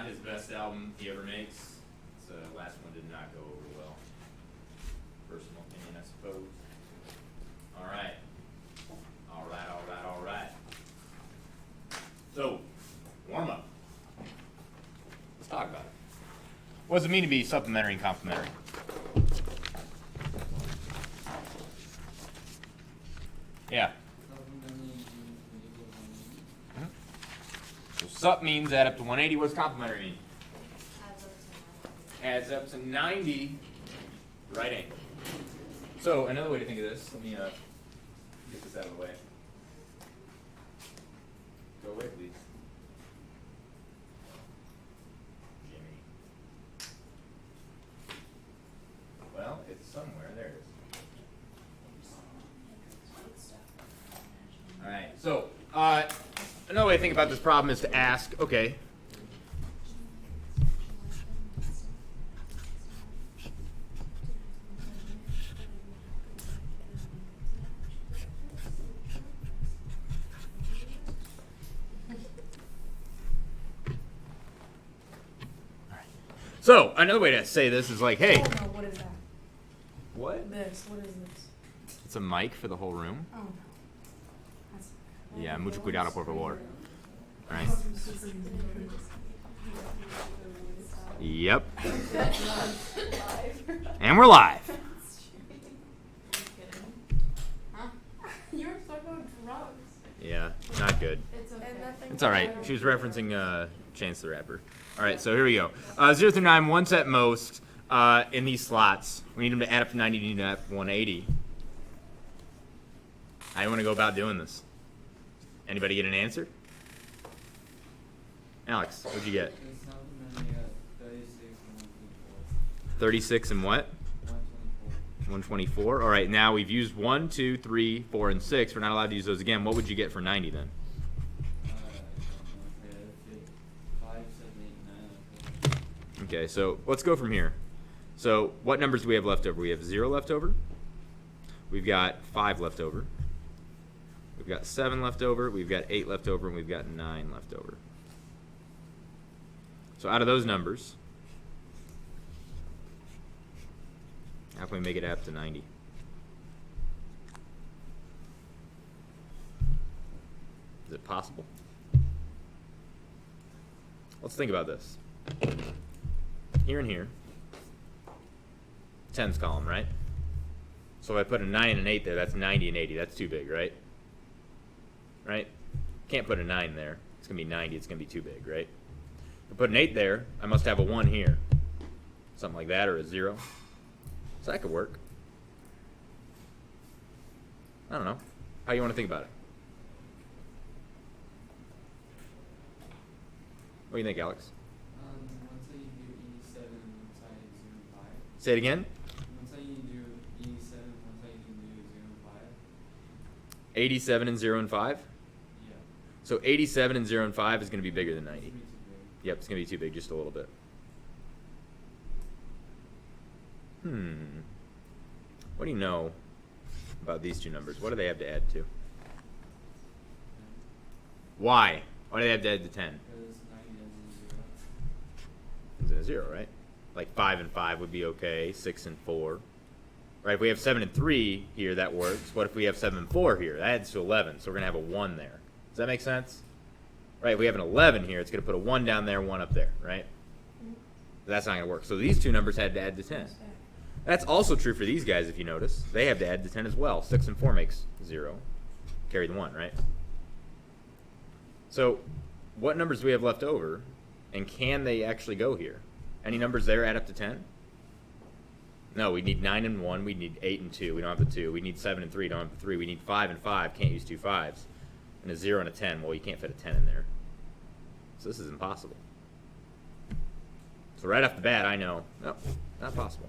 not his best album he ever makes. The last one did not go over well. Personal opinion, I suppose. All right. All right. So, warm up. Let's talk about it. What does it mean to be supplementary and complementary? Yeah. So sup means add up to 180. What does complementary mean? Adds up to 90 right angle. So another way to think of this, let me get this out of the way. Go away, please. Jimmy. Well, it's somewhere. There it is. All right. So another way to think about this problem is to ask, okay, so another way to say this is like, hey. Oh, no, what is that? What? This. What is this? It's a mic for the whole room. Oh, no. That's, Yeah, mucho cuidado, por favor. All right. Yep. And we're live. Huh? You were talking about drugs. Yeah, not good. It's okay. It's all right. She was referencing Chance the Rapper. All right, so here we go. 0 through 9, once at most in these slots. We need them to add up to 90, we need to add up to 180. How do you want to go about doing this? Anybody get an answer? Alex, what'd you get? 36 and what? 124. All right, now we've used 1, 2, 3, 4, and 6. We're not allowed to use those again. What would you get for 90 then? 5, 7, 8, 9. Okay, so let's go from here. So what numbers do we have left over? We have 0 left over. We've got 5 left over. We've got 7 left over. We've got 8 left over, and we've got 9 left over. So out of those numbers, how can we make it up to 90? Is it possible? Let's think about this. Here and here, 10's column, right? So if I put a 9 and an 8 there, that's 90 and 80. That's too big, right? Right? Can't put a 9 there. It's going to be 90. It's going to be too big, right? If I put an 8 there, I must have a 1 here. Something like that, or a 0. So that could work. I don't know. How you want to think about it? What do you think, Alex? Once you do 87, once I do 5. Say it again. Once I do 87, once I do 0 and 5. 87 and 0 and 5? Yeah. So 87 and 0 and 5 is going to be bigger than 90. It's too big. Yep, it's going to be too big, just a little bit. What do you know about these two numbers? What do they have to add to? Why? Why do they have to add to 10? Because 90 It's in a 0, right? Like 5 and 5 would be okay. 6 and 4. Right, if we have 7 and 3 here, that works. What if we have 7 and 4 here? That adds to 11, so we're going to have a 1 there. Does that make sense? Right, if we have an 11 here, it's going to put a 1 down there, 1 up there, right? That's not going to work. So these two numbers had to add to 10. That's also true for these guys, if you notice. They have to add to 10 as well. 6 and 4 makes 0. Carry the 1, right? So what numbers do we have left over, and can they actually go here? Any numbers there add up to 10? No, we need 9 and 1. We need 8 and 2. We don't have the 2. We need 7 and 3. Don't have the 3. We need 5 and 5. Can't use 2 5s. And a 0 and a 10. Well, you can't fit a 10 in there. So this is impossible. So right off the bat, I know, no, not possible.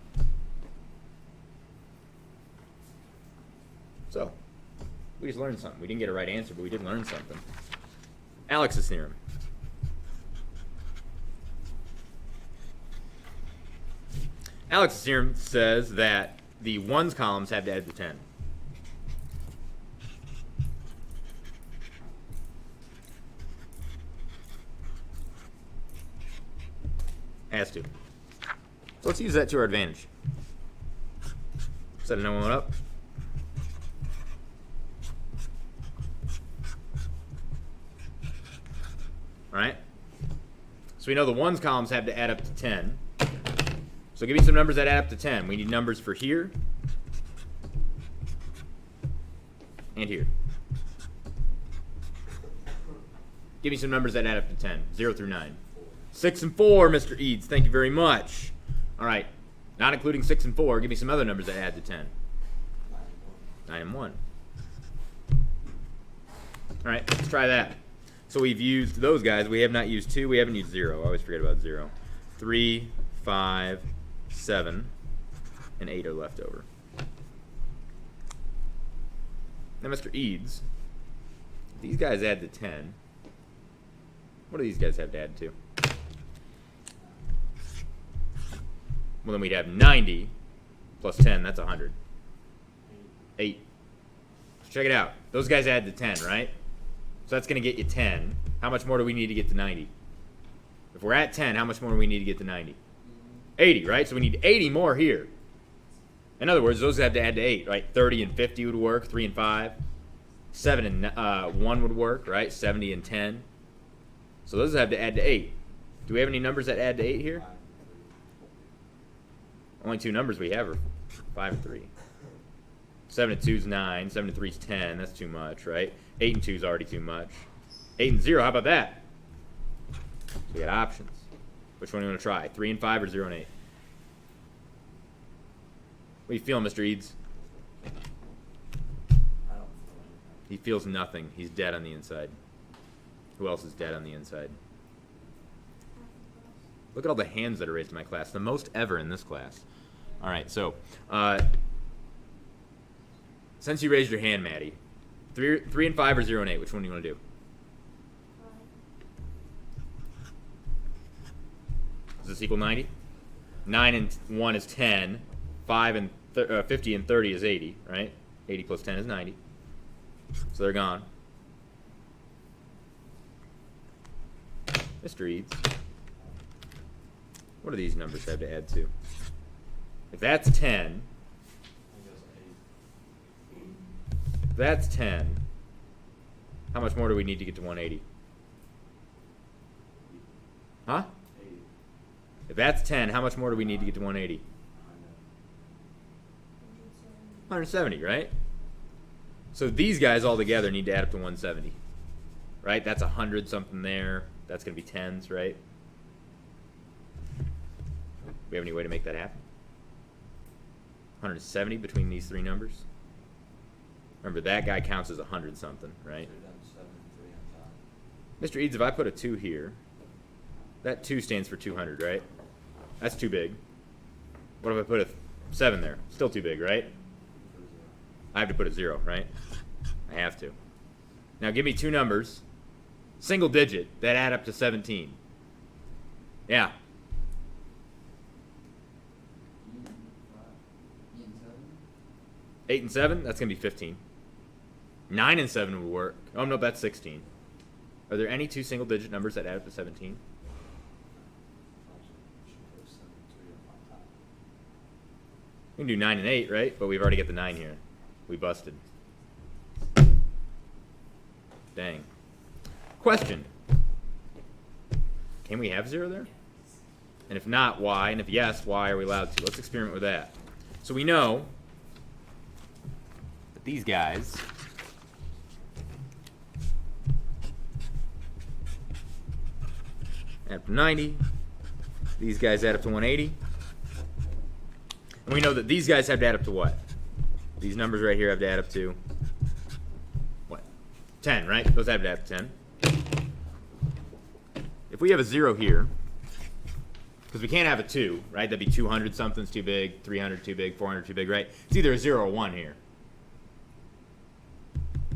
So we just learned something. We didn't get a right answer, but we did learn something. Alex's theorem. Alex's theorem says that the ones columns have to add to 10. Has to. So let's use that to our advantage. Set another one up. Alright? So we know the ones columns have to add up to 10. So give me some numbers that add up to 10. We need numbers for here and here. Give me some numbers that add up to 10. 0 through 9. 6 and 4, Mr. Eads. Thank you very much. Alright. Not including 6 and 4. Give me some other numbers that add to 10. 9 and 1. Alright, let's try that. So we've used those guys. We have not used 2. We haven't used 0. I always forget about 0. 3, 5, 7, and 8 are left over. Now, Mr. Eads, if these guys add to 10, what do these guys have to add to? Well, then we'd have 90 plus 10. That's 100. 8. So check it out. Those guys add to 10, right? So that's going to get you 10. How much more do we need to get to 90? If we're at 10, how much more do we need to get to 90? 80, right? So we need 80 more here. In other words, those have to add to 8, right? 30 and 50 would work. 3 and 5. 7 and 1 would work, right? 70 and 10. So those have to add to 8. Do we have any numbers that add to 8 here? Only 2 numbers we have are 5 and 3. 7 and 2 is 9. 7 and 3 is 10. That's too much, right? 8 and 2 is already too much. 8 and 0, how about that? So we got options. Which one do you want to try? 3 and 5 or 0 and 8? What are you feeling, Mr. Eads? He feels nothing. He's dead on the inside. Who else is dead on the inside? Look at all the hands that are raised in my class. The most ever in this class. All right, so since you raised your hand, Maddie, 3 and 5 or 0 and 8, which one do you want to do? Does this equal 90? 9 and 1 is 10. 5 and 50 and 30 is 80, right? 80 plus 10 is 90. So they're gone. Mr. Eads, what do these numbers have to add to? If that's 10, if that's 10, how much more do we need to get to 180? Huh? If that's 10, how much more do we need to get to 180? 170, right? So these guys all together need to add up to 170, right? That's 100 something there. That's going to be 10s, right? We have any way to make that happen? 170 between these 3 numbers? Remember, that guy counts as 100 something, right? Mr. Eads, if I put a 2 here, that 2 stands for 200, right? That's too big. What if I put a 7 there? Still too big, right? I have to put a 0, right? I have to. Now give me 2 numbers, single digit, that add up to 17. Yeah. 8 and 7, that's going to be 15. 9 and 7 would work. Oh, no, that's 16. Are there any 2 single digit numbers that add up to 17? We can do 9 and 8, right? But we've already got the 9 here. We busted. Dang. Question. Can we have 0 there? And if not, why? And if yes, why are we allowed to? Let's experiment with that. So we know that these guys add up to 90. These guys add up to 180. And we know that these guys have to add up to what? These numbers right here have to add up to what? 10, right? Those have to add up to 10. If we have a 0 here, because we can't have a 2, right? That'd be 200 something's too big, 300 too big, 400 too big, right? It's either a 0 or 1 here.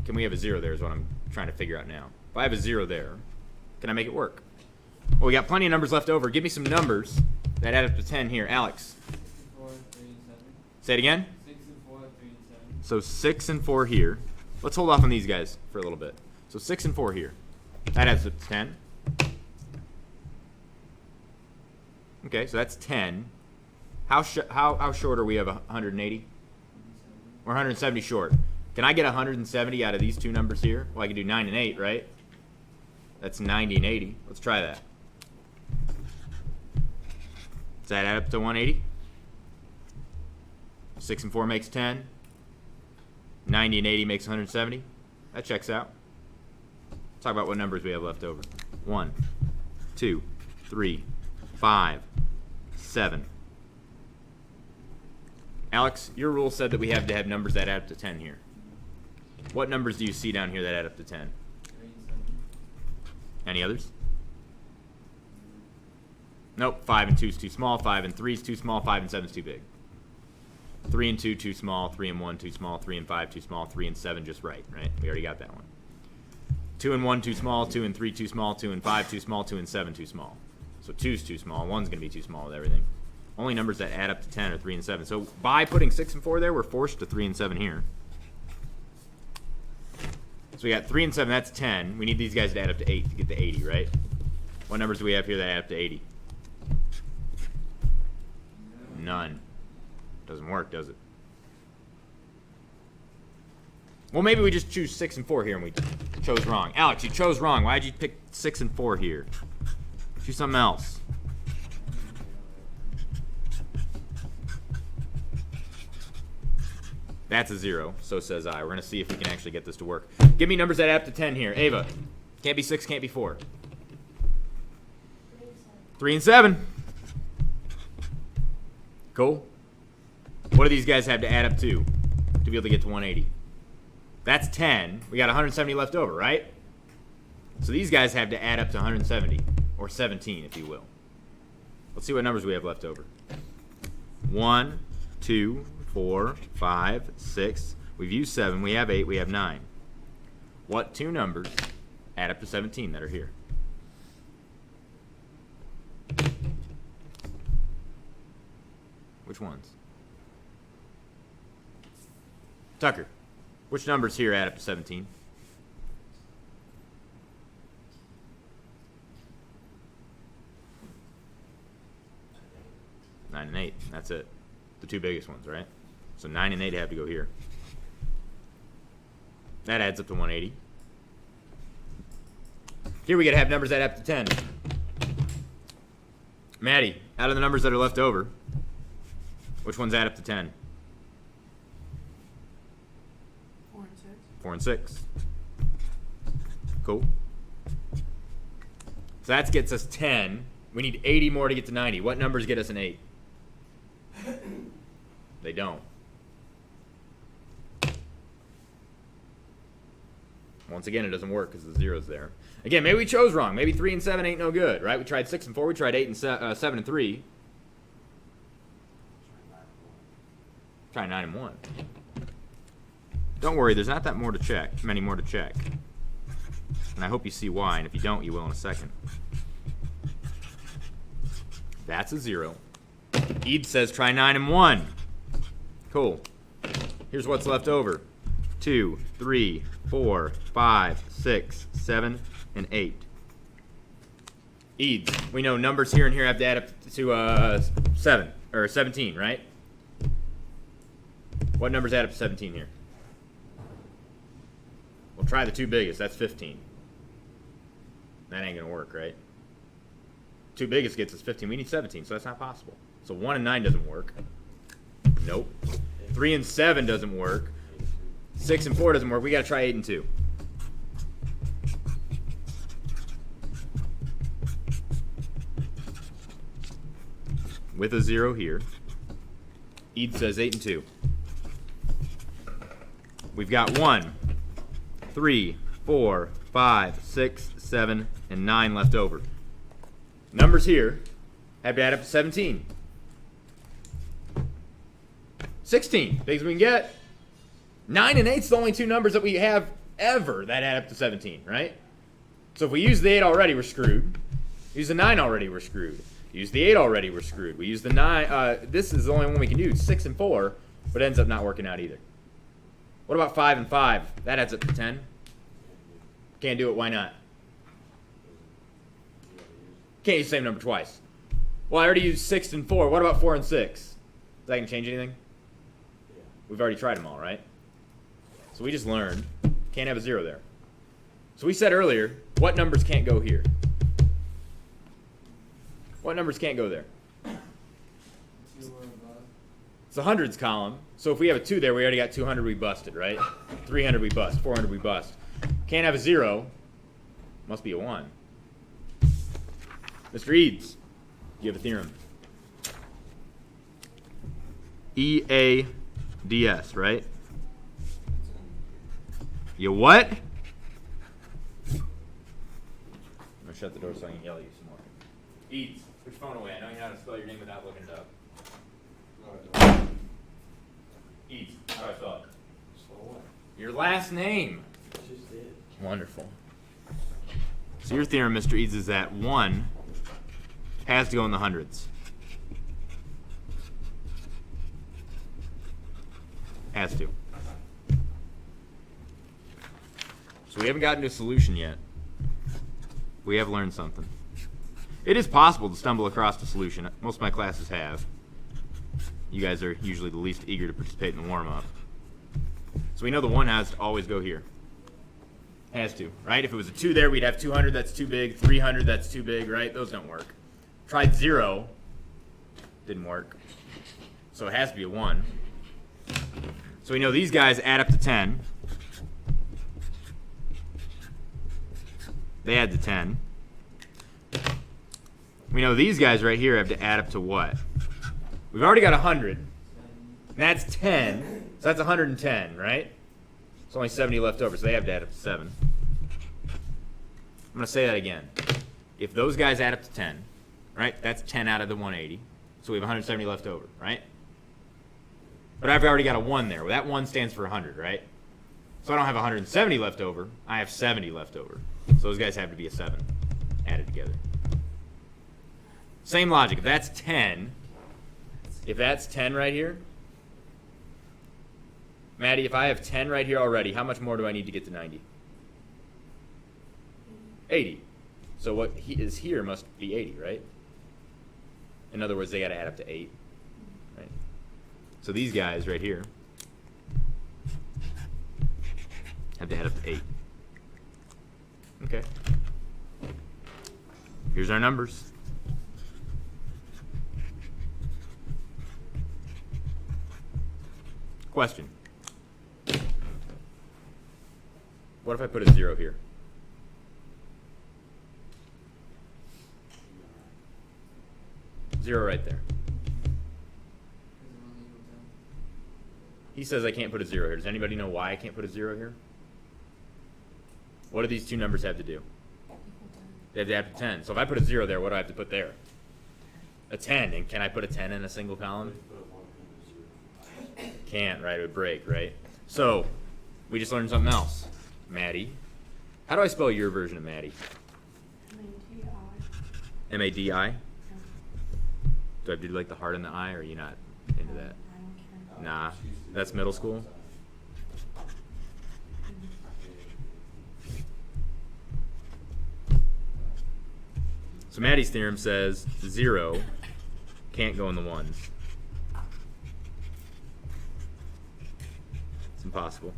Can we have a 0 there is what I'm trying to figure out now. If I have a 0 there, can I make it work? Well, we got plenty of numbers left over. Give me some numbers that add up to 10 here. Alex. 4, 3, 7. Say it again. 6 and 4, 3 and 7. So 6 and 4 here. Let's hold off on these guys for a little bit. So 6 and 4 here. That adds up to 10. Okay, so that's 10. How short are we of 180? We're 170 short. Can I get 170 out of these two numbers here? Well, I can do 9 and 8, right? That's 90 and 80. Let's try that. Does that add up to 180? 6 and 4 makes 10. 90 and 80 makes 170. That checks out. Let's talk about what numbers we have left over. 1, 2, 3, 5, 7. Alex, your rule said that we have to have numbers that add up to 10 here. What numbers do you see down here that add up to 10? 3 and 7. Any others? Nope. 5 and 2 is too small. 5 and 3 is too small. 5 and 7 is too big. 3 and 2 too small. 3 and 1 too small. 3 and 5 too small. 3 and 7 just right. Right? We already got that one. 2 and 1 too small. 2 and 3 too small. 2 and 5 too small. 2 and 7 too small. So 2 is too small. 1's going to be too small with everything. Only numbers that add up to 10 are 3 and 7. So by putting 6 and 4 there, we're forced to 3 and 7 here. So we got 3 and 7, that's 10. We need these guys to add up to 8 to get to 80, right? What numbers do we have here that add up to 80? None. Doesn't work, does it? Well, maybe we just choose 6 and 4 here and we chose wrong. Alex, you chose wrong. Why'd you pick 6 and 4 here? Choose something else. That's a 0, so says I. We're going to see if we can actually get this to work. Give me numbers that add up to 10 here. Ava. Can't be 6, can't be 4. 3 and 7. Cool. What do these guys have to add up to be able to get to 180? That's 10. We got 170 left over, right? So these guys have to add up to 170, or 17, if you will. Let's see what numbers we have left over. 1, 2, 4, 5, 6. We've used 7. We have 8. We have 9. What two numbers add up to 17 that are here? Which ones? Tucker, which numbers here add up to 17? Nine and 8. That's it. The two biggest ones, right? So 9 and 8 have to go here. That adds up to 180. Here we got to have numbers that add up to 10. Maddie, out of the numbers that are left over, which ones add up to 10? 4 and 6. 4 and 6. Cool. So that gets us 10. We need 80 more to get to 90. What numbers get us an 8? They don't. Once again, it doesn't work because the zero's there. Again, maybe we chose wrong. Maybe 3 and 7 ain't no good, right? We tried 6 and 4. We tried 8 and 7 and 3. Try 9 and 1. Don't worry, there's not that more to check. Many more to check. And I hope you see why, and if you don't, you will in a second. That's a 0. Ebe says try 9 and 1. Cool. Here's what's left over. 2, 3, 4, 5, 6, 7, and 8. Eads. We know numbers here and here have to add up to 7 or 17, right? What numbers add up to 17 here? We'll try the two biggest. That's 15. That ain't gonna work, right? Two biggest gets us 15. We need 17, so that's not possible. So 1 and 9 doesn't work. Nope. 3 and 7 doesn't work. 6 and 4 doesn't work. We gotta try 8 and 2. With a 0 here. Ed says 8 and 2. We've got 1, 3, 4, 5, 6, 7, and 9 left over. Numbers here have to add up to 17. 16, big as we can get. 9 and 8 is the only two numbers that we have ever that add up to 17, right? So if we use the 8 already, we're screwed. Use the 9 already, we're screwed. Use the 8 already, we're screwed. We use the 9. This is the only one we can do. 6 and 4, but it ends up not working out either. What about 5 and 5? That adds up to 10. Can't do it. Why not? Can't use the same number twice. Well, I already used 6 and 4. What about 4 and 6? Is that going to change anything? Yeah. We've already tried them all, right? So we just learned. Can't have a 0 there. So we said earlier, what numbers can't go here? What numbers can't go there? 2 or above. It's the hundreds column. So if we have a 2 there, we already got 200 we busted, right? 300 we bust. 400 we bust. Can't have a 0. Must be a 1. Mr. Eads, you have a theorem. EADS, right? You what? I'm going to shut the door so I can yell at you some more. Eads, put your phone away. I know you know how to spell your name without looking it up. Eads, how do I spell it? So what? Your last name. Just did. Wonderful. So your theorem, Mr. Eads, is that 1 has to go in the hundreds. Has to. So we haven't gotten to a solution yet. We have learned something. It is possible to stumble across a solution. Most of my classes have. You guys are usually the least eager to participate in the warm-up. So we know the 1 has to always go here. Has to, right? If it was a 2 there, we'd have 200, that's too big. 300, that's too big, right? Those don't work. Tried 0, didn't work. So it has to be a 1. So we know these guys add up to 10. They add to 10. We know these guys right here have to add up to what? We've already got 100. And that's 10. So that's 110, right? There's only 70 left over, so they have to add up to 7. I'm going to say that again. If those guys add up to 10, right, that's 10 out of the 180. So we have 170 left over, right? But I've already got a 1 there. Well, that 1 stands for 100, right? So I don't have 170 left over. I have 70 left over. So those guys have to be a 7 added together. Same logic. If that's 10 right here, Maddie, if I have 10 right here already, how much more do I need to get to 90? 80. So what is here must be 80, right? In other words, they got to add up to 8. Right? So these guys right here have to add up to 8. Okay. Here's our numbers. Question. What if I put a 0 here? Zero right there. He says I can't put a 0 here. Does anybody know why I can't put a 0 here? What do these two numbers have to do? They have to add to 10. So if I put a 0 there, what do I have to put there? A 10. And can I put a 10 in a single column? Can't, right? It would break, right? So we just learned something else. Maddie. How do I spell your version of Maddie? M-A-D-I. M-A-D-I? Do I have to do like the heart in the eye, or are you not into that? I don't care. Nah. That's middle school? So Maddie's theorem says 0 can't go in the 1s. It's impossible.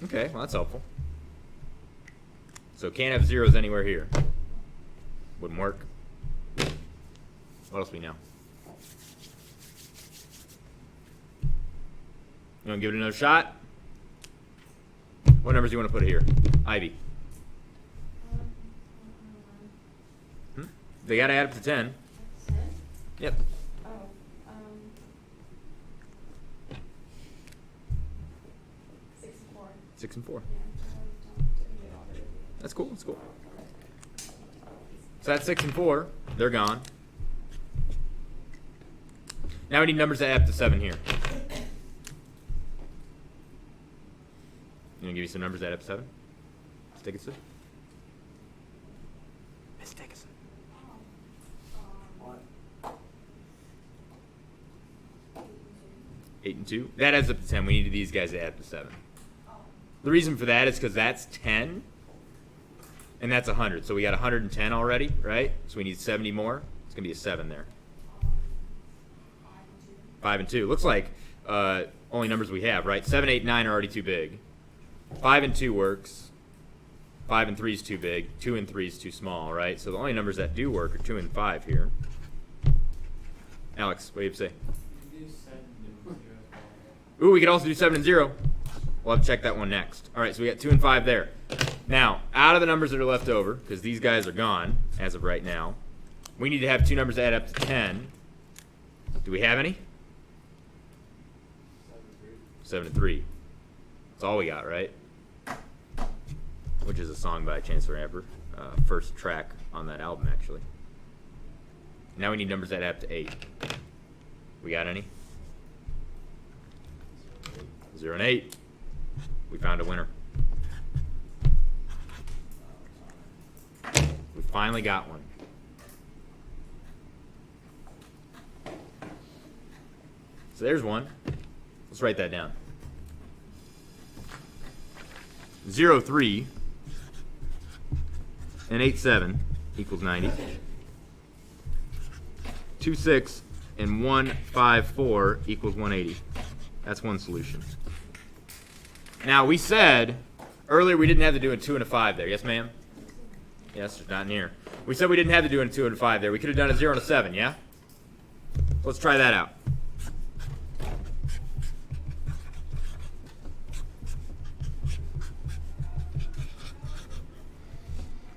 Okay, well that's helpful. So can't have 0s anywhere here. Wouldn't work. What else we know? You want to give it another shot? What numbers do you want to put here? Ivy. They got to add up to 10. 10? Yep. Oh, 6 and 4. 6 and 4. Yeah, I don't do it already. That's cool. That's cool. So that's 6 and 4. They're gone. Now we need numbers that add up to 7 here. You want to give you some numbers that add up to 7? Miss Dickinson? Miss Dickinson. What? 8 and 2. That adds up to 10. We needed these guys to add up to 7. The reason for that is because that's 10. And that's 100. So we got 110 already, right? So we need 70 more. It's going to be a 7 there. 5 and 2. Looks like only numbers we have, right? 7, 8, 9 are already too big. 5 and 2 works. 5 and 3 is too big. 2 and 3 is too small, right? So the only numbers that do work are 2 and 5 here. Alex, what do you have to say? You do 7 and 0 as well. Ooh, we could also do 7 and 0. We'll have to check that one next. All right, so we got 2 and 5 there. Now, out of the numbers that are left over, because these guys are gone as of right now, we need to have 2 numbers that add up to 10. Do we have any? 7 and 3. That's all we got, right? Which is a song by Chance the Rapper. First track on that album, actually. Now we need numbers that add up to 8. We got any? 0 and 8. We found a winner. We finally got one. So there's one. Let's write that down. 0, 3 and 8, 7 equals 90. 2, 6 and 1, 5, 4 equals 180. That's one solution. Now, we said earlier we didn't have to do a 2 and a 5 there. Yes, ma'am? Yes, there's not in here. We said we didn't have to do a 2 and a 5 there. We could have done a 0 and a 7, yeah? Let's try that out.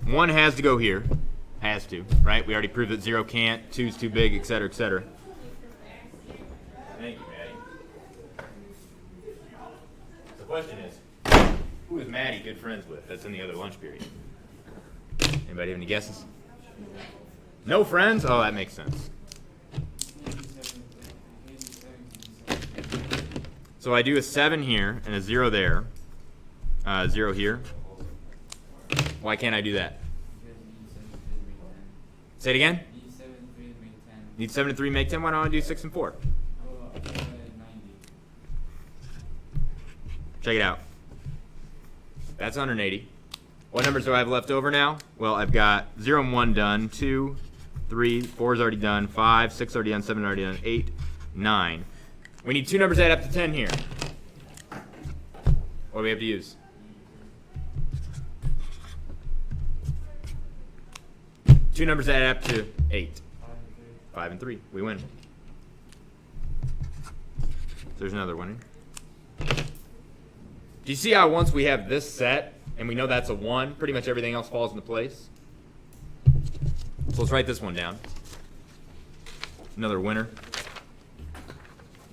One has to go here. Has to, right? We already proved that 0 can't, 2's too big, etc., etc. Thank you, Maddie. The question is, who is Maddie good friends with that's in the other lunch period? Anybody have any guesses? No friends? Oh, that makes sense. So I do a 7 here and a 0 there. 0 here. Why can't I do that? Say it again? Need 7 and 3 to make 10. Why don't I do 6 and 4? Check it out. That's 180. What numbers do I have left over now? Well, I've got 0 and 1 done, 2, 3, 4 is already done, 5, 6 already done, 7 already done, 8, 9. We need 2 numbers that add up to 10 here. What do we have to use? Two numbers that add up to 8. 5 and 3. We win. So there's another winner. Do you see how once we have this set and we know that's a 1, pretty much everything else falls into place? So let's write this one down. Another winner.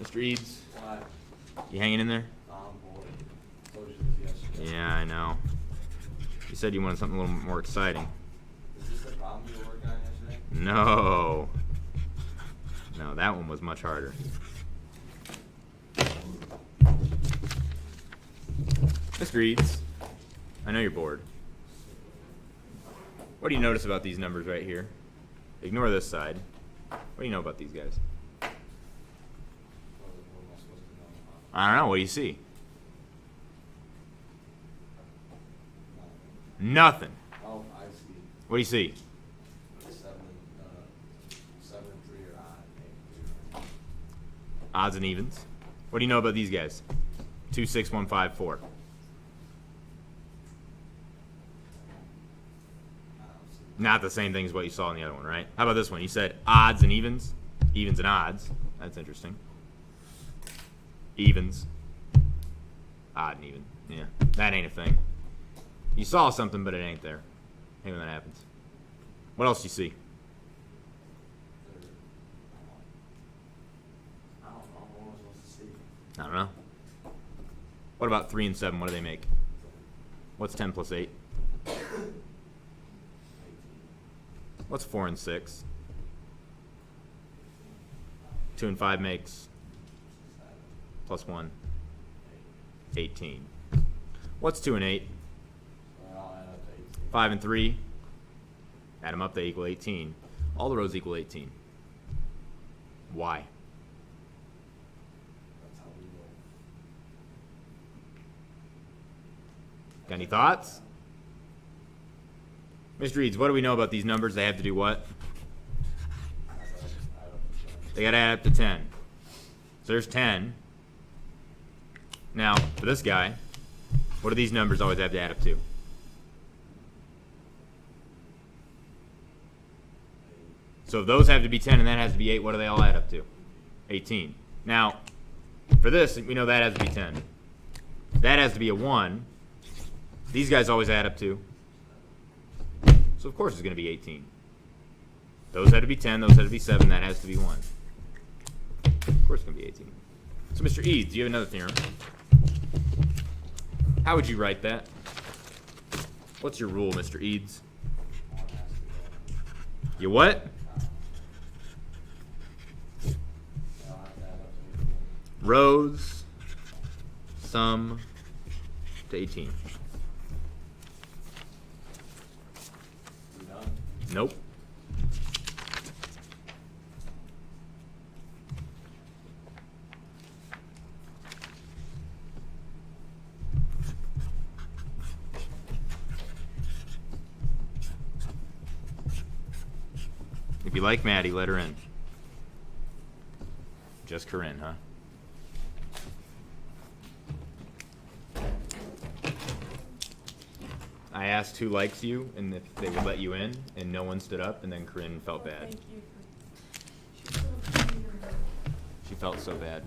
Mr. Eads, you hanging in there? Yeah, I know. You said you wanted something a little more exciting. Is this the problem you were working on yesterday? No. No, that one was much harder. Mr. Eads, I know you're bored. What do you notice about these numbers right here? Ignore this side. What do you know about these guys? I don't know. What do you see? Nothing. Oh, I see. What do you see? 7 and 3 are odd. Odds and evens. What do you know about these guys? 2, 6, 1, 5, 4. I don't see. Not the same thing as what you saw in the other one, right? How about this one? You said odds and evens. Evens and odds. That's interesting. Evens. Odd and even. Yeah. That ain't a thing. You saw something, but it ain't there. Hate when that happens. What else do you see? I don't know. What am I supposed to see? I don't know. What about 3 and 7? What do they make? What's 10 plus 8? 18. What's 4 and 6? 2 and 5 makes 7. plus 1. 18. What's 2 and 8? So they all add up to 18. 5 and 3. Add them up, they equal 18. All the rows equal 18. Why? That's how we roll. Got any thoughts? Mr. Eads, what do we know about these numbers? They have to do what? They got to add up to 10. So there's 10. Now, for this guy, what do these numbers always have to add up to? So if those have to be 10 and that has to be 8, what do they all add up to? 18. Now, for this, we know that has to be 10. That has to be a 1. These guys always add up to. So of course it's going to be 18. Those had to be 10, those had to be 7, that has to be 1. Of course it's going to be 18. So Mr. Eads, you have another theorem. How would you write that? What's your rule, Mr. Eads? You what? Rows sum to 18. You done? Nope. If you like Maddie, let her in. Just Corinne, huh? I asked who likes you and if they would let you in, and no one stood up, and then Corinne felt bad. Thank you for. She felt so bad.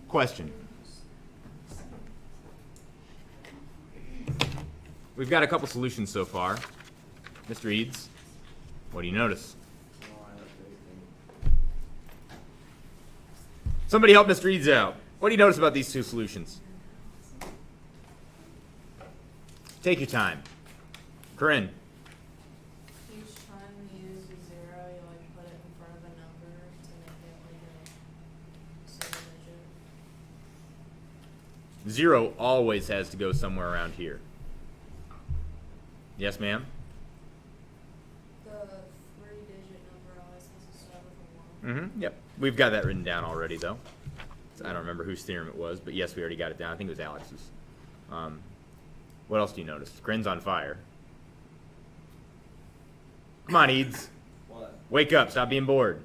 Question. We've got a couple solutions so far. Mr. Eads, what do you notice? Somebody help Mr. Eads out. What do you notice about these two solutions? Take your time. Corinne. Each time you use a 0, you like put it in front of a number to make it like a single digit. 0 always has to go somewhere around here. Yes, ma'am? The 3-digit number always has to start with a 1. Mm-hmm. Yep. We've got that written down already, though. So I don't remember whose theorem it was, but yes, we already got it down. I think it was Alex's. What else do you notice? Corinne's on fire. Come on, Eads. What? Wake up. Stop being bored.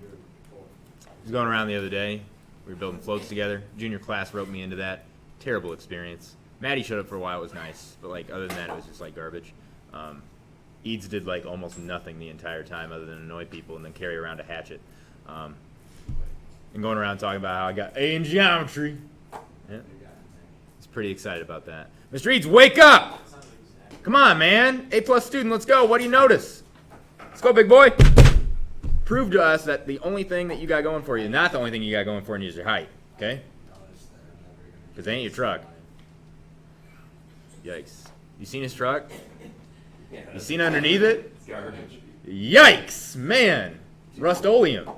You're four. I was going around the other day. We were building floats together. Junior class roped me into that. Terrible experience. Maddie showed up for a while. It was nice. But, like, other than that, it was just, like, garbage. Eads did, like, almost nothing the entire time other than annoy people and then carry around a hatchet. And going around talking about how I got A in geometry. Yeah. He's pretty excited about that. Mr. Eads, wake up! Come on, man. A+ student, let's go. What do you notice? Let's go, big boy. Prove to us that the only thing that you got going for you, not the only thing you got going for you, is your height. Okay? Because it ain't your truck. Yikes. You seen his truck? You seen underneath it? Garbage. Yikes, man. Rust-oleum.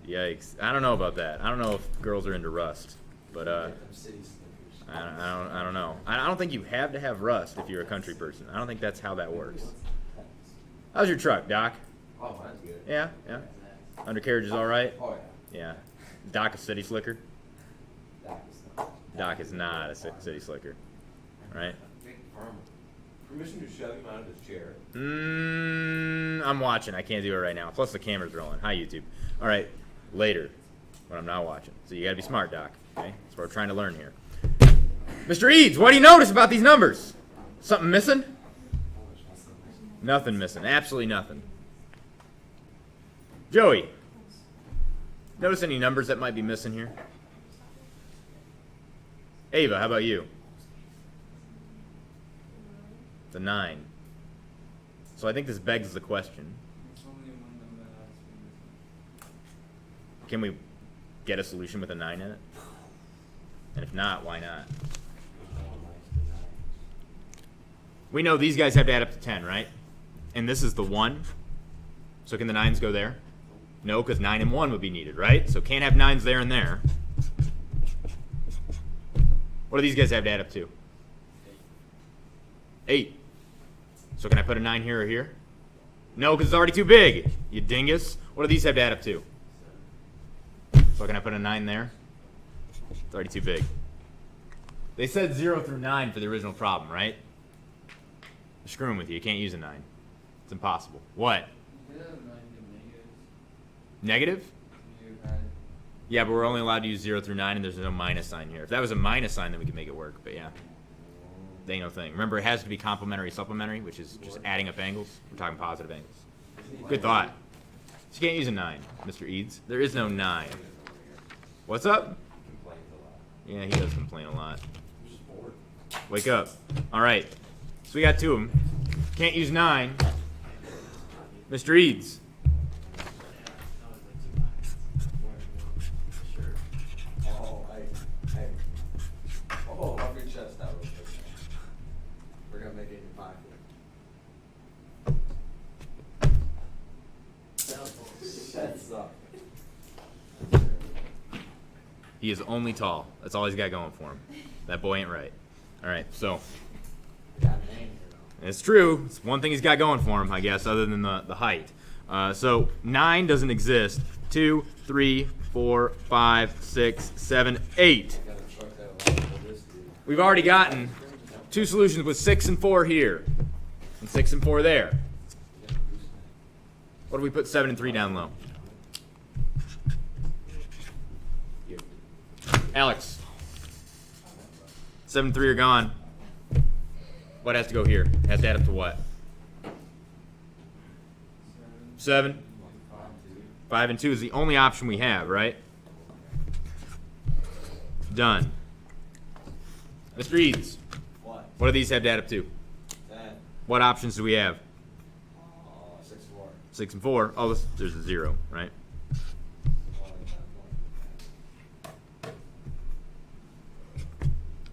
Yikes. I don't know about that. I don't know if girls are into rust. But, I don't know. I don't think you have to have rust if you're a country person. I don't think that's how that works. How's your truck, Doc? Oh, that's good. Yeah, yeah. Undercarriage is all right? Oh, yeah. Yeah. Doc a city slicker? That is not. Doc is not a city slicker. Right? Permission to shove him out of his chair. I'm watching. I can't do it right now. Plus the camera's rolling. Hi, YouTube. All right. Later. When I'm not watching. So you got to be smart, Doc. Okay? That's what we're trying to learn here. Mr. Eads, what do you notice about these numbers? Something missing? Nothing missing. Absolutely nothing. Joey, notice any numbers that might be missing here? Ava, how about you? The 9. So I think this begs the question. There's only one number that has to be missing. Can we get a solution with a 9 in it? And if not, why not? We know these guys have to add up to 10, right? And this is the 1. So can the 9s go there? No, because 9 and 1 would be needed, right? So can't have 9s there and there. What do these guys have to add up to? 8. So can I put a 9 here or here? No, because it's already too big. You dingus. What do these have to add up to? So can I put a 9 there? It's already too big. They said 0 through 9 for the original problem, right? They're screwing with you. You can't use a 9. It's impossible. What? You could have 9 negatives. Negative? You had Yeah, but we're only allowed to use 0 through 9, and there's no minus sign here. If that was a minus sign, then we could make it work. But yeah, they ain't no thing. Remember, it has to be complementary supplementary, which is just adding up angles. We're talking positive angles. Good thought. So you can't use a 9, Mr. Eads. There is no 9. What's up? Complains a lot. Yeah, he does complain a lot. I'm just bored. Wake up. All right. So we got 2 of them. Can't use 9. Mr. Eads. Oh, hey. Oh, off your chest out real quick. We're gonna make it in your pocket. Shut up. He is only tall. That's all he's got going for him. That boy ain't right. All right, so Got a name here though. it's true. It's one thing he's got going for him, I guess, other than the height. So 9 doesn't exist. 2, 3, 4, 5, 6, 7, 8. Got a truck that allows for this dude. We've already gotten 2 solutions with 6 and 4 here, and 6 and 4 there. What do we put 7 and 3 down low? Alex. 7 and 3 are gone. What has to go here? It has to add up to what? 7. 5 and 2 is the only option we have, right? Done. Mr. Eads, What? what do these have to add up to? 10. What options do we have? 6 4. 6 and 4. Oh, there's a 0, right?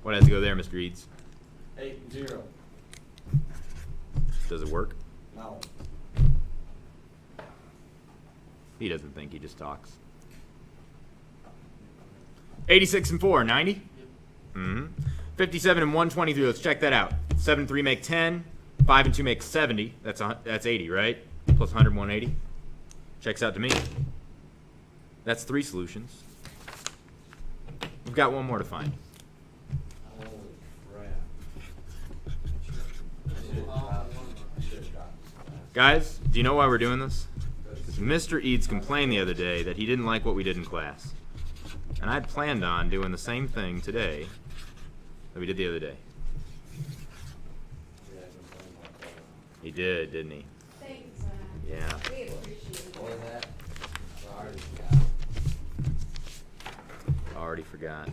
What has to go there, Mr. Eads? 8 and 0. Does it work? No. He doesn't think, he just talks. 86 and 4, 90? Mm-hmm. 57 and 123, let's check that out. 7 and 3 make 10. 5 and 2 make 70. That's 80, right? Plus 100, 180. Checks out to me. That's 3 solutions. We've got one more to find. Holy crap. I should have dropped this class. Guys, do you know why we're doing this? Because Mr. Eads complained the other day that he didn't like what we did in class. And I'd planned on doing the same thing today that we did the other day. Yeah, I've been playing like that. He did, didn't he? Thanks, Zach. Yeah. We appreciate it. What was that? I already forgot. Already forgot.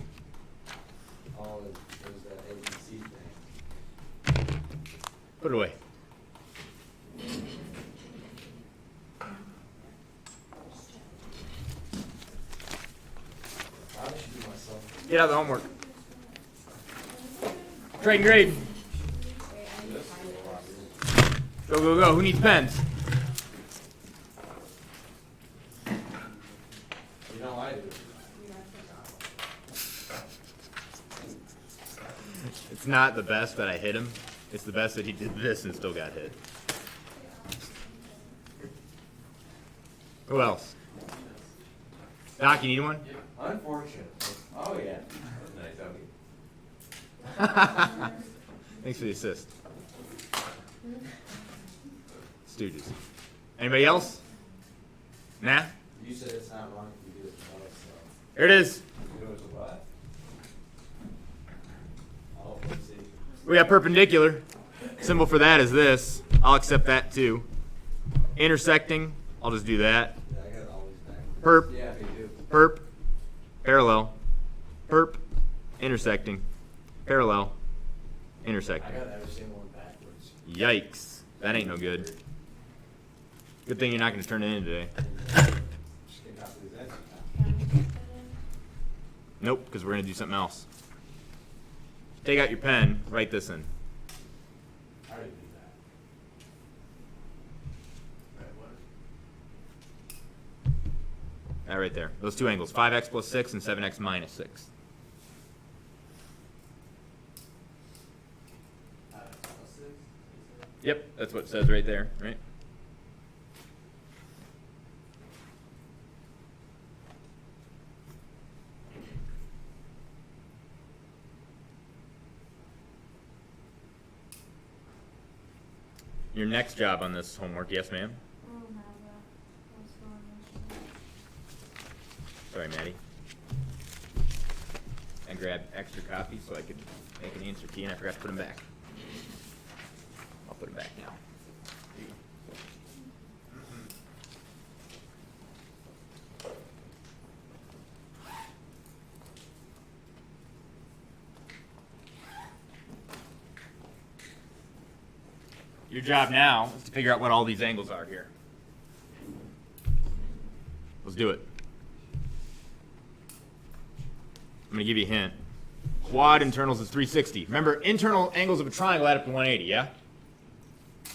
Oh, it was that ABC thing. Put it away. Probably should do myself. Get out the homework. Trade and grade. Wait, I need to find it. Go, go, go. Who needs pens? You know I do. It's not the best that I hit him. It's the best that he did this and still got hit. Who else? Doc, you need one? Unfortunate. Oh, yeah. That was nice of you. Thanks for the assist. Stooges. Anybody else? Nah? You said it's not wrong if you do it tomorrow, so. Here it is. You know it's a what? Oh, let's see. We got perpendicular. Symbol for that is this. I'll accept that too. Intersecting. I'll just do that. Yeah, I got it always back. Perp. Yeah, me too. Perp. Parallel. Perp. Intersecting. Parallel. I Intersecting. got every single one backwards. Yikes. That ain't no good. Good thing you're not going to turn it in today. Just get copy these answers now. Can I put that in? Nope, because we're going to do something else. Take out your pen. Write this in. I already did that. That right there. Those two angles. 5x plus 6 and 7x minus 6. Yep, that's what it says right there, right? Your next job on this homework, yes, ma'am. I don't have that. What's going on? Sorry, Maddie. I grabbed extra copies so I could make an answer key, and I forgot to put them back. I'll put them back now. Here you go. Your job now is to figure out what all these angles are here. Let's do it. I'm going to give you a hint. Quad internals is 360. Remember, internal angles of a triangle add up to 180, yeah?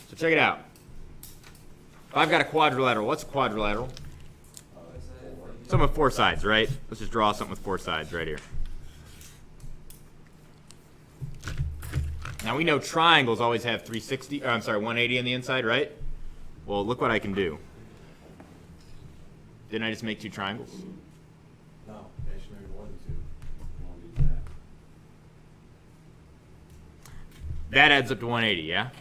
So check it out. If I've got a quadrilateral, what's a quadrilateral? Something with four sides, right? Let's just draw something with four sides right here. Now we know triangles always have 360, I'm sorry, 180 on the inside, right? Well, look what I can do. Didn't I just make two triangles? No, they should make more than two. Won't be that. That adds up to 180, yeah?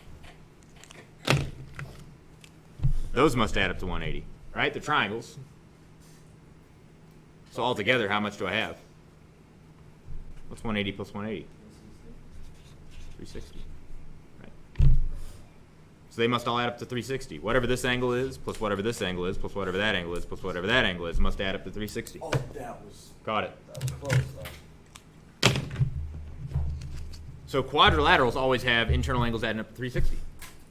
Those must add up to 180, right? They're triangles. So altogether, how much do I have? What's 180 plus 180? 360. Right. So they must all add up to 360. Whatever this angle is, plus whatever this angle is, plus whatever that angle is, plus whatever that angle is, must add up to 360. Oh, that was Got it. close though. So quadrilaterals always have internal angles adding up to 360,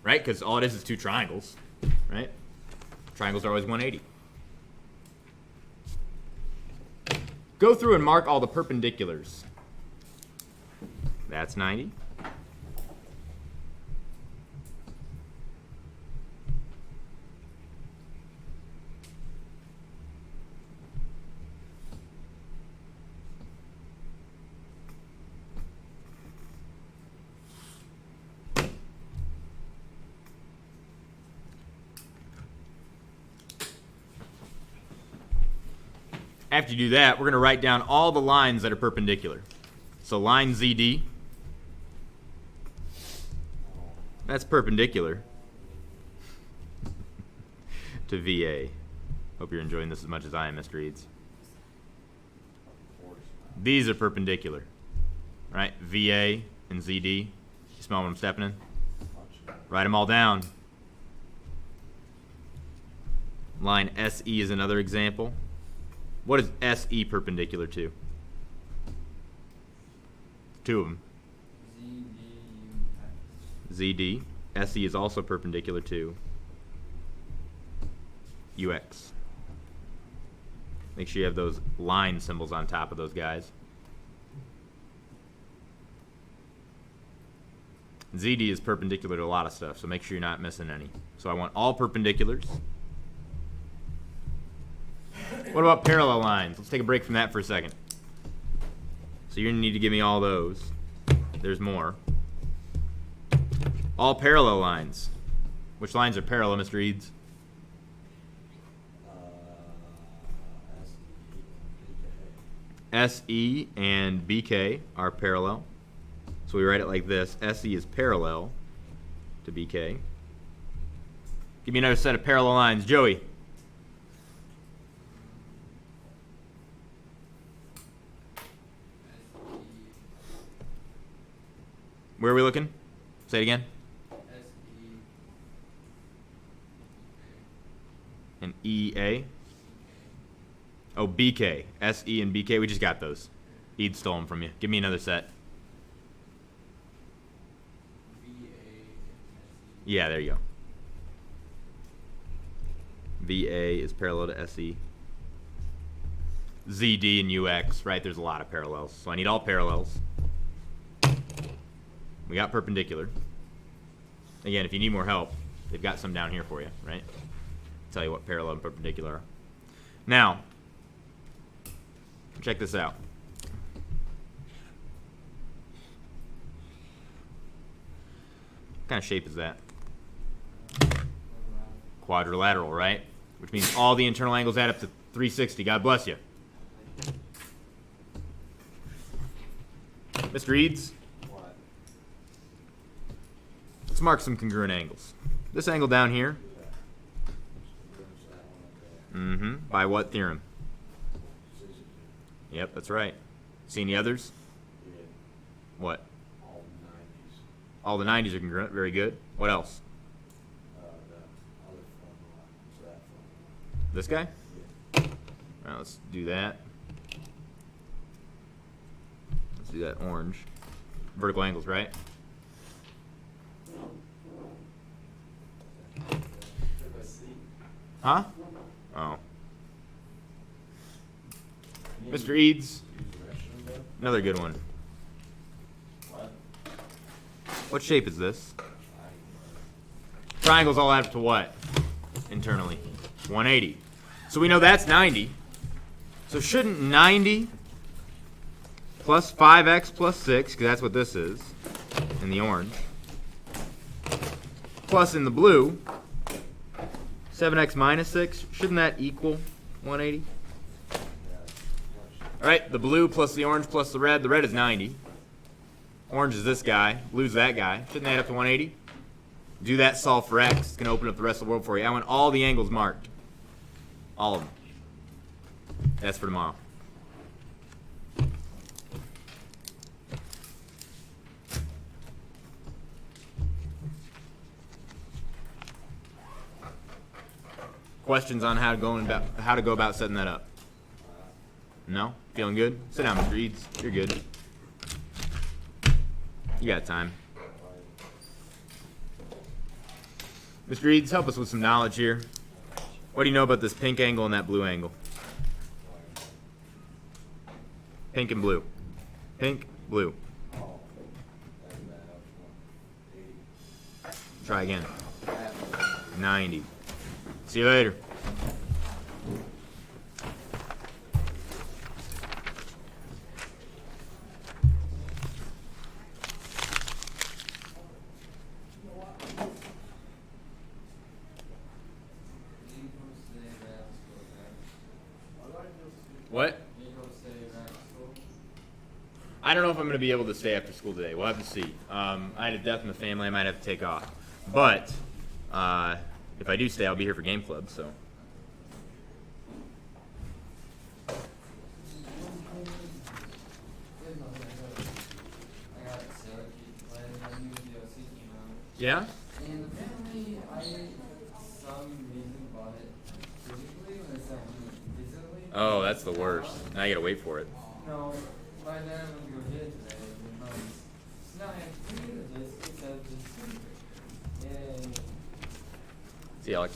right? Because all it is two triangles, right? Triangles are always 180. Go through and mark all the perpendiculars. That's 90. After you do that, we're going to write down all the lines that are perpendicular. So line ZD, that's perpendicular to VA. Hope you're enjoying this as much as I am, Mr. Eads. These are perpendicular, right? VA and ZD. You smell what I'm stepping in? Write them all down. Line SE is another example. What is SE perpendicular to? Two of them. ZD. SE is also perpendicular to UX. Make sure you have those line symbols on top of those guys. ZD is perpendicular to a lot of stuff, so make sure you're not missing any. So I want all perpendiculars. What about parallel lines? Let's take a break from that for a second. So you're going to need to give me all those. There's more. All parallel lines. Which lines are parallel, Mr. Eads? SE and BK are parallel. So we write it like this. SE is parallel to BK. Give me another set of parallel lines. Joey. Where are we looking? Say it again. And EA. Oh, BK. SE and BK. We just got those. Eid stole them from you. Give me another set. Yeah, there you go. VA is parallel to SE. ZD and UX, right? There's a lot of parallels. So I need all parallels. We got perpendicular. Again, if you need more help, they've got some down here for you, right? Tell you what parallel and perpendicular are. Now, check this out. What kind of shape is that? Quadrilateral, right? Which means all the internal angles add up to 360. God bless you. Mr. Eads? What? Let's mark some congruent angles. This angle down here. There's that one up there. Mm-hmm. By what theorem? Decision. Yep, that's right. See any others? Yeah, What? all the 90s. All the 90s are congruent. Very good. What else? The other formula. So that formula. This guy? Yeah. All right, let's do that. Let's do that orange. Vertical angles, right? Took a seat. Huh? Oh. Mr. Eads, another good one. What? What shape is this? Triangles all add up to what? Internally. 180. So we know that's 90. So shouldn't 90 plus 5x plus 6, because that's what this is, in the orange, plus in the blue, 7x minus 6, shouldn't that equal 180? All right, the blue plus the orange plus the red is 90. Orange is this guy, blue's that guy. Shouldn't that add up to 180? Do that, solve for x. It's going to open up the rest of the world for you. I want all the angles marked. All of them. That's for tomorrow. Questions on how to go about setting that up? No? Feeling good? Sit down, Mr. Eads. You're good. You got time. Mr. Eads, help us with some knowledge here. What do you know about this pink angle and that blue angle? Pink and blue. Pink, blue. Oh, that's bad. 80. Try again. Half. 90. See you later. What? I don't know if I'm going to be able to stay after school today. We'll have to see. I had a death in the family. I might have to take off. But if I do stay, I'll be here for game club. So. Yeah? And apparently, I, some reason, bought it physically when it's not digitally. Oh, that's the worst. Now you got to wait for it. No, my dad went to go get it today. So now I have to read this instead of just. Yay. See you, Alex.